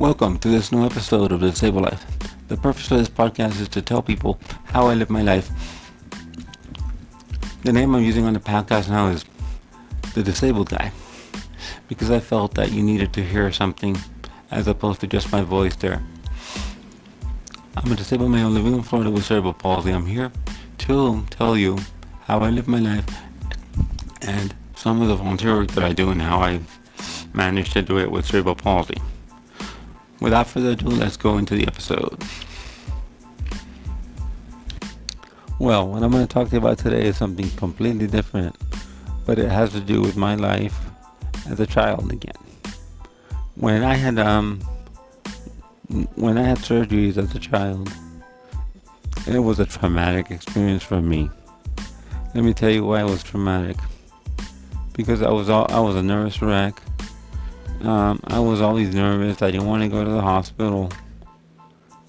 Welcome to this new episode of The Disabled Life. The purpose of this podcast is to tell people how I live my life. The name I'm using on the podcast now is The Disabled Guy, because I felt that you needed to hear something as opposed to just my voice there. I'm a disabled male living in Florida with cerebral palsy. I'm here to tell you how I live my life and some of the volunteer work that I do and how I managed to do it with cerebral palsy. Without further ado, let's go into the episode. Well, what I'm going to talk to you about today is something completely different, but it has to do with my life as a child again. When I had surgeries as a child, it was a traumatic experience for me. Let me tell you why it was traumatic. Because I was a nervous wreck. I was always nervous. I didn't want to go to the hospital.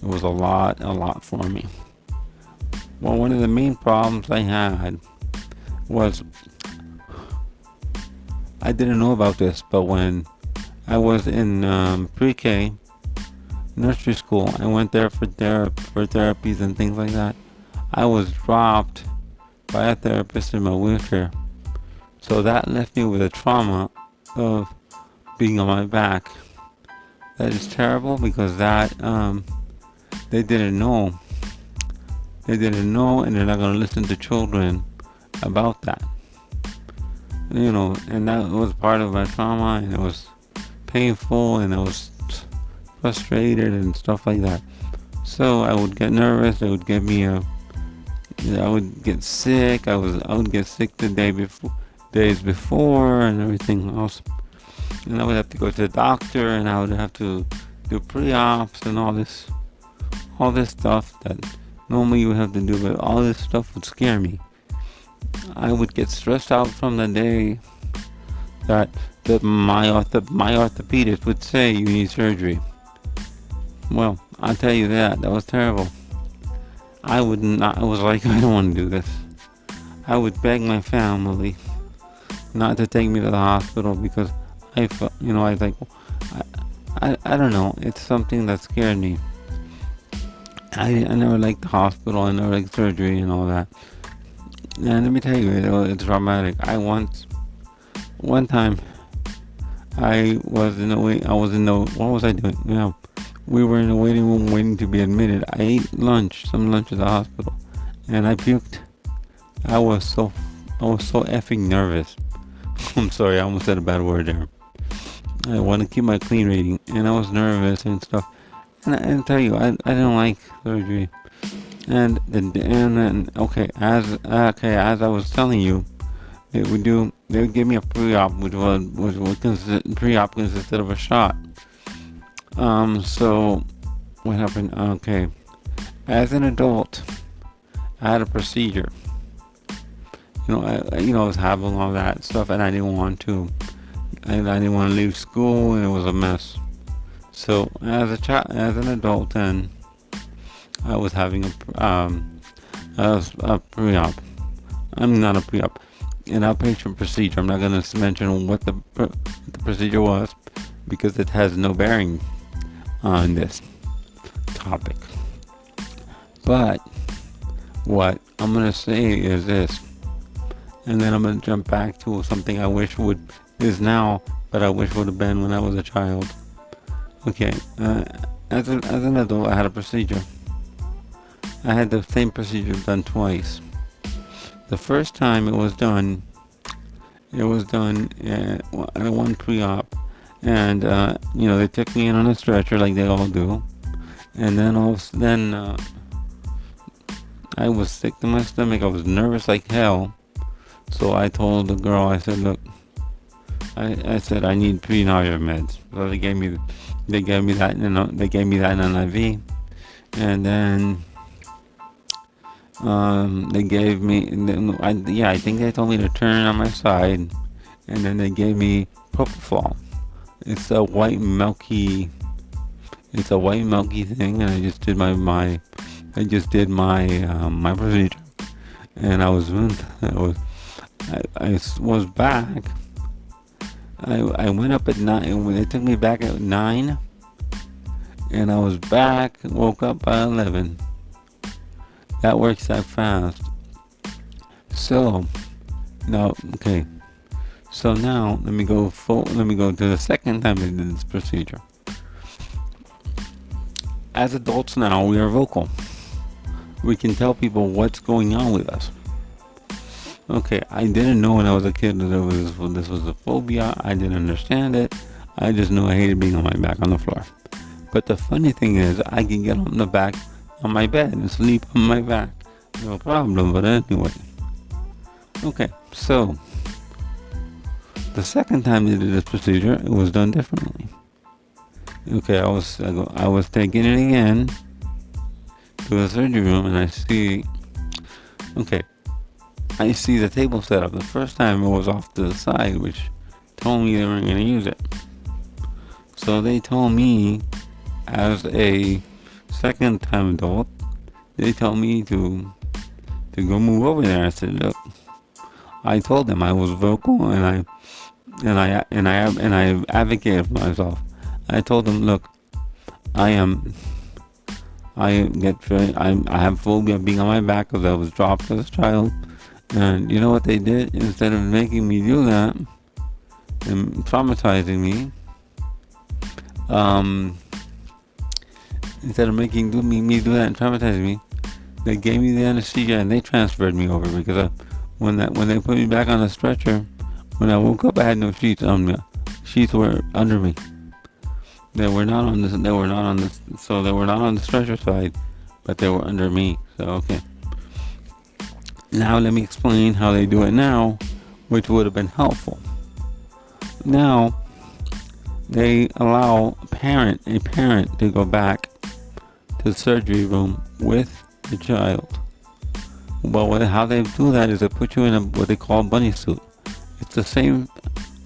It was a lot for me. Well, one of the main problems I had was, I didn't know about this, but when I was in pre-K, nursery school, I went there for therapies and things like that. I was dropped by a therapist in my wheelchair. So that left me with a trauma of being on my back. That is terrible because they didn't know. They didn't know, and they're not going to listen to children about that. And that was part of my trauma, and it was painful, and I was frustrated and stuff like that. So I would get nervous. It would get me I would get sick. I would get sick the days before, and everything else. And I would have to go to the doctor, and I would have to do pre-ops and all this stuff that normally you would have to do, but all this stuff would scare me. I would get stressed out from the day that my orthopedist would say you need surgery. Well, I'll tell you that was terrible. I was like, I don't want to do this. I would beg my family not to take me to the hospital because I felt, I was like, I don't know, it's something that scared me. I never liked the hospital, I never liked surgery and all that. And let me tell you, it's traumatic. One time, what was I doing? We were in the waiting room waiting to be admitted. I ate some lunch at the hospital, and I puked. I was so effing nervous. I'm sorry, I almost said a bad word there. I want to keep my clean rating, and I was nervous and stuff. And I tell you, I didn't like surgery. And then as I was telling you, they would give me a pre-op, pre-op consisted of a shot. So what happened? Okay, as an adult, I had a procedure. I was having all that stuff, and I didn't want to. I didn't want to leave school, and it was a mess. So as an adult, then I was having a pre-op. I'm not a pre-op, an outpatient procedure. I'm not going to mention what the procedure was because it has no bearing on this topic. But what I'm going to say is this, and then I'm going to jump back to something I wish is now, but I wish would have been when I was a child. Okay, as an adult, I had a procedure. I had the same procedure done twice. The first time it was done at one pre-op, and they took me in on a stretcher like they all do, and then I was sick to my stomach. I was nervous like hell. So I told the girl, I said, look, I said I need pre-nausea meds. So they gave me that, they gave me that in an IV, and then they gave me, I think they told me to turn on my side, and then they gave me propofol. It's a white milky thing, and I just did my procedure, and I was back. I went up at 9. When they took me back at 9, and I was back, woke up by 11. That works that fast. So now, okay. So now let me go to the second time they did this procedure. As adults now, we are vocal. We can tell people what's going on with us. Okay, I didn't know when I was a kid that this was a phobia. I didn't understand it. I just knew I hated being on my back on the floor. But the funny thing is, I can get on the back on my bed and sleep on my back. No problem, but anyway. Okay, so the second time they did this procedure, it was done differently. Okay, I was taking it again to the surgery room, and I see the table set up. The first time it was off to the side, which told me they weren't going to use it. So they told me, as a second time adult, they told me to go move over there. I said, look, I told them I was vocal, and I advocated for myself. I told them, look, I have phobia of being on my back because I was dropped as a child. And you know what they did? Instead of making me do that and traumatizing me, instead of making me do that and traumatizing me, they gave me the anesthesia and they transferred me over because when they put me back on the stretcher, when I woke up, I had no sheets on me. Sheets were under me. They were not on the stretcher side, but they were under me. So okay. Now let me explain how they do it now, which would have been helpful. Now they allow a parent to go back to the surgery room with the child. Well, how they do that is they put you in what they call a bunny suit. It's the same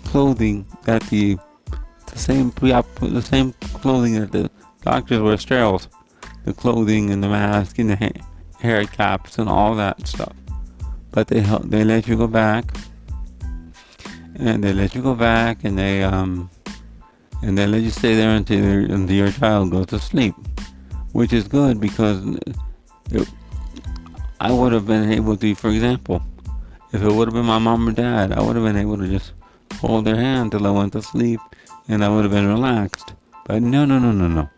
clothing that the same clothing that the doctors wear sterile, the clothing and the mask and the hair caps and all that stuff. But they let you go back, and they let you stay there until your child goes to sleep, which is good because I would have been able to, for example, if it would have been my mom or dad, I would have been able to just hold their hand till I went to sleep, and I would have been relaxed. But no.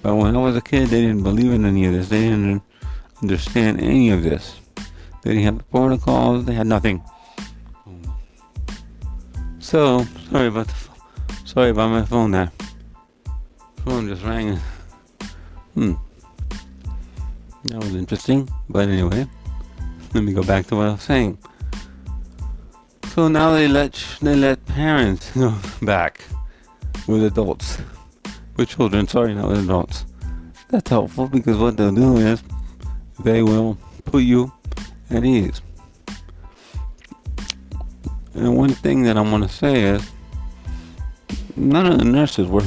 But when I was a kid, they didn't believe in any of this. They didn't understand any of this. They didn't have the protocols. They had nothing. So sorry about my phone there. Phone just rang. That was interesting. But anyway, let me go back to what I was saying. So now they let parents go back with adults, with children. Sorry, not with adults. That's helpful because what they'll do is they will put you at ease. And one thing that I want to say is none of the nurses were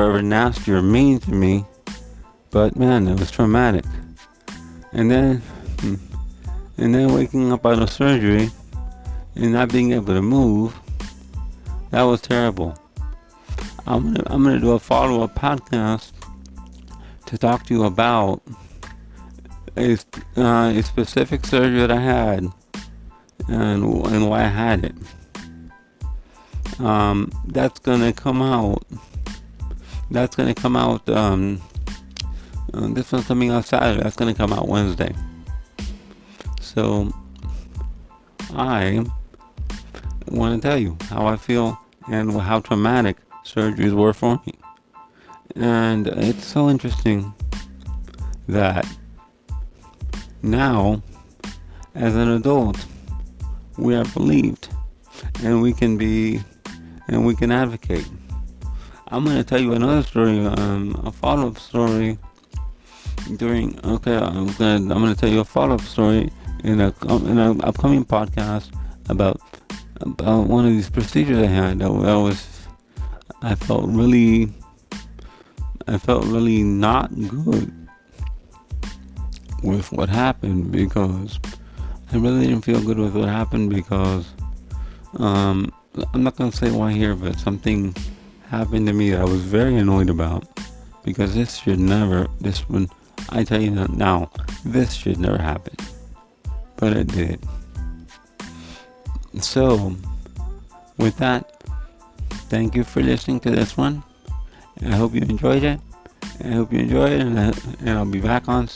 ever nasty or mean to me, but man, it was traumatic. And then waking up out of surgery and not being able to move, that was terrible. I'm gonna do a follow-up podcast to talk to you about a specific surgery that I had and why I had it. That's gonna come out. This one's coming out Saturday. That's gonna come out Wednesday. So I want to tell you how I feel and how traumatic surgeries were for me. And it's so interesting that now, as an adult, we are believed, and we can advocate. I'm going to tell you another story, a follow-up story. I'm going to tell you a follow-up story in an upcoming podcast about one of these procedures I had. I felt really not good with what happened because I really didn't feel good with what happened because I'm not gonna say why here, but something happened to me that I was very annoyed about because this should never. This one, I tell you now, this should never happen, but it did. So, with that, thank you for listening to this one. I hope you enjoyed it. I hope you enjoyed it, and I'll be back on